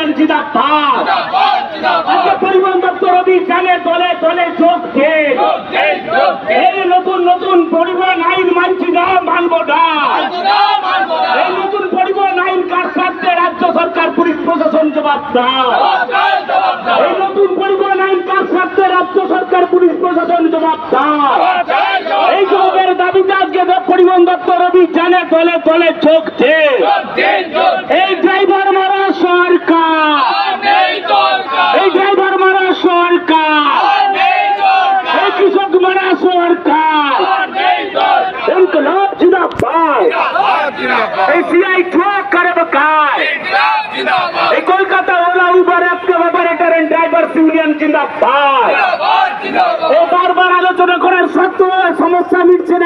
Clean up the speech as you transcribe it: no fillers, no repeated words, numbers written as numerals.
Union জিন্দাবাদ। আজকে পরিবহন দপ্তর অভিযানে দলে দলে যোগ দেন। এই নতুন নতুন পরিবহন আইন মানছি না, মানব না। এই নতুন পরিবহন আইন কার স্বার্থে রাজ্য সরকার পুলিশ প্রশাসন জবাব দাও। এই নতুন পরিবহন আইন কার স্বার্থে রাজ্য সরকার পুলিশ প্রশাসন জবাব দাও। এই জবাবের দাবিতে আজকে পরিবহন দপ্তর অভিযানে দলে দলে যোগ দেন। এই ড্রাইভার মারা সরকার, এই ড্রাইভার মারা সরকার, এই কৃষক মারা সরকার, ইনকলাব জিন্দাবাদ। এই সিআই ট্রাক করে বকার, এই Kolkata Ola Uber operator and drivers union জিন্দাবাদ। ও বারবার আলোচনা করার সত্ত্বেও সমস্যা মিটছে না।